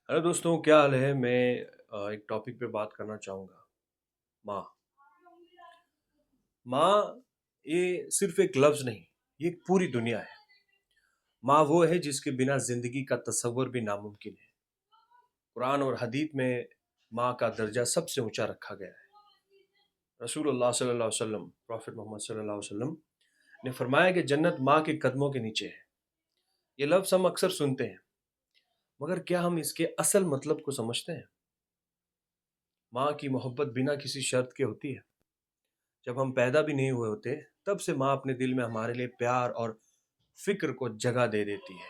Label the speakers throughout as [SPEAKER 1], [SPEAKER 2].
[SPEAKER 1] Hello दोस्तों, क्या हाल है। मैं एक टॉपिक पे बात करना चाहूँगा। माँ। माँ ये सिर्फ एक लफ्ज़ नहीं, ये एक पूरी दुनिया है। माँ वो है जिसके बिना ज़िंदगी का तसव्वुर भी नामुमकिन है। कुरान और हदीस में माँ का दर्जा सबसे ऊँचा रखा गया है। रसूलुल्लाह सल्लल्लाहु अलैहि वसल्लम, प्रॉफेट मोहम्मद सल्लल्लाहु अलैहि वसल्लम ने फरमाया कि जन्नत माँ के कदमों के नीचे है। ये लफ्ज़ हम अक्सर सुनते हैं, मगर क्या हम इसके असल मतलब को समझते हैं? माँ की मोहब्बत बिना किसी शर्त के होती है। जब हम पैदा भी नहीं हुए होते, तब से माँ अपने दिल में हमारे लिए प्यार और फ़िक्र को जगह दे देती है।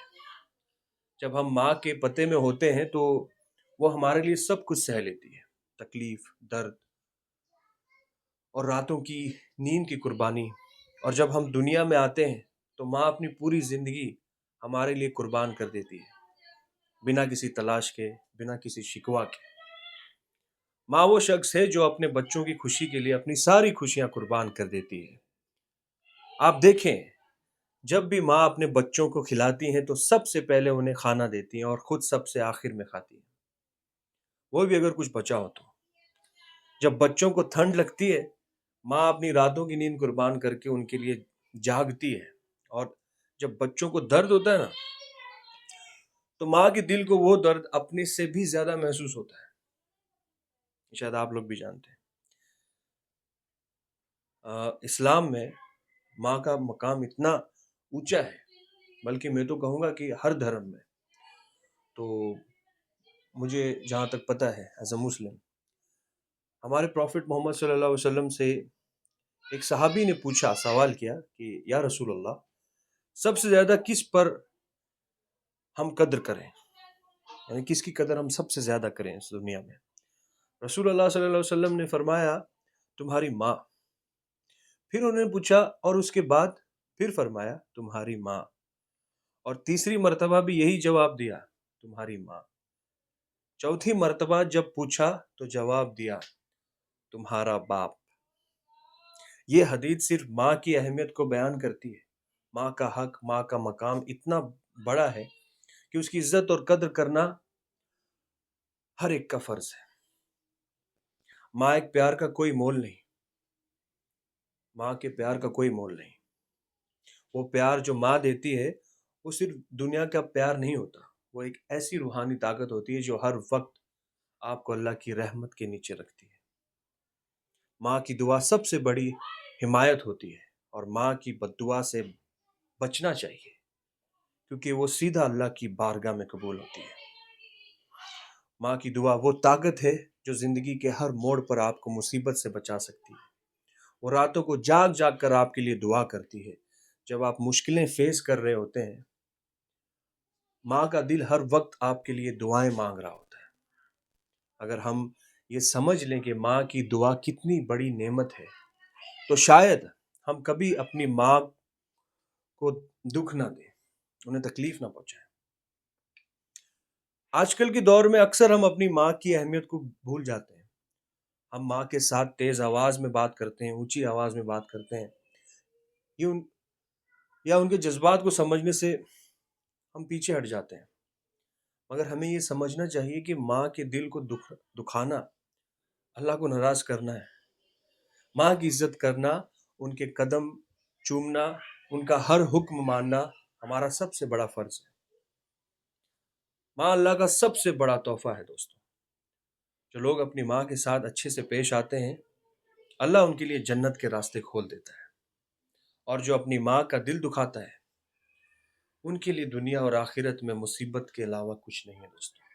[SPEAKER 1] जब हम माँ के पते में होते हैं, तो वो हमारे लिए सब कुछ सह लेती है। तकलीफ़, दर्द और रातों की नींद की कुर्बानी। और जब हम दुनिया में आते हैं, तो माँ अपनी पूरी ज़िंदगी हमारे लिए कुर्बान कर देती है, बिना किसी तलाश के, बिना किसी शिकवा के। माँ वो शख्स है जो अपने बच्चों की खुशी के लिए अपनी सारी खुशियाँ कुर्बान कर देती है। आप देखें, जब भी माँ अपने बच्चों को खिलाती हैं तो सबसे पहले उन्हें खाना देती हैं और खुद सबसे आखिर में खाती हैं, वो भी अगर कुछ बचा हो तो। जब बच्चों को ठंड लगती है, माँ अपनी रातों की नींद कुर्बान करके उनके लिए जागती है। और जब बच्चों को दर्द होता है ना, तो माँ के दिल को वो दर्द अपने से भी ज्यादा महसूस होता है। शायद आप लोग भी जानते हैं। इस्लाम में माँ का मकाम इतना ऊंचा है, बल्कि मैं तो कहूँगा कि हर धर्म में। तो मुझे जहाँ तक पता है, एज अ मुस्लिम, हमारे प्रॉफिट मोहम्मद सल्लल्लाहु अलैहि वसल्लम से एक सहाबी ने पूछा, सवाल किया कि या रसूल अल्लाह, सबसे ज़्यादा किस पर हम कद्र करें, यानी किसकी कदर हम सबसे ज़्यादा करें इस दुनिया में। रसूल अल्लाह सल्लल्लाहु अलैहि वसल्लम ने फरमाया, तुम्हारी माँ। फिर उन्होंने पूछा, और उसके बाद? फिर फरमाया, तुम्हारी माँ। और तीसरी मर्तबा भी यही जवाब दिया, तुम्हारी माँ। चौथी मर्तबा जब पूछा, तो जवाब दिया, तुम्हारा बाप। ये हदीस सिर्फ माँ की अहमियत को बयान करती है। माँ का हक, माँ का मकाम इतना बड़ा है कि उसकी इज्जत और कद्र करना हर एक का फर्ज है। माँ एक प्यार का कोई मोल नहीं। माँ के प्यार का कोई मोल नहीं। वो प्यार जो माँ देती है, वो सिर्फ दुनिया का प्यार नहीं होता। वो एक ऐसी रूहानी ताकत होती है जो हर वक्त आपको अल्लाह की रहमत के नीचे रखती है। माँ की दुआ सबसे बड़ी हिमायत होती है, और माँ की बद्दुआ से बचना चाहिए, क्योंकि वो सीधा अल्लाह की बारगाह में कबूल होती है। माँ की दुआ वो ताकत है जो जिंदगी के हर मोड़ पर आपको मुसीबत से बचा सकती है। वो रातों को जाग जाग कर आपके लिए दुआ करती है। जब आप मुश्किलें फेस कर रहे होते हैं, माँ का दिल हर वक्त आपके लिए दुआएं मांग रहा होता है। अगर हम ये समझ लें कि माँ की दुआ कितनी बड़ी नेमत है, तो शायद हम कभी अपनी माँ को दुख ना दें, उन्हें तकलीफ ना पहुंचाएं। आजकल के दौर में अक्सर हम अपनी माँ की अहमियत को भूल जाते हैं। हम माँ के साथ तेज आवाज में बात करते हैं, ऊंची आवाज में बात करते हैं, ये उन या उनके जज्बात को समझने से हम पीछे हट जाते हैं। मगर हमें ये समझना चाहिए कि माँ के दिल को दुखाना अल्लाह को नाराज करना है। माँ की इज्जत करना, उनके कदम चूमना, उनका हर हुक्म मानना हमारा सबसे बड़ा फर्ज है। माँ अल्लाह का सबसे बड़ा तोहफा है दोस्तों। जो लोग अपनी माँ के साथ अच्छे से पेश आते हैं, अल्लाह उनके लिए जन्नत के रास्ते खोल देता है। और जो अपनी माँ का दिल दुखाता है, उनके लिए दुनिया और आखिरत में मुसीबत के अलावा कुछ नहीं है दोस्तों।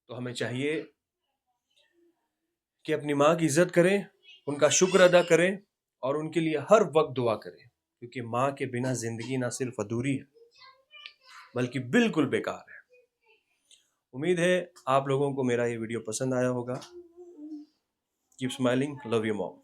[SPEAKER 1] तो हमें चाहिए कि अपनी माँ की इज्जत करें, उनका शुक्र अदा करें, और उनके लिए हर वक्त दुआ करें, क्योंकि माँ के बिना जिंदगी ना सिर्फ अधूरी है, बल्कि बिल्कुल बेकार है। उम्मीद है आप लोगों को मेरा ये वीडियो पसंद आया होगा। Keep smiling, love you mom.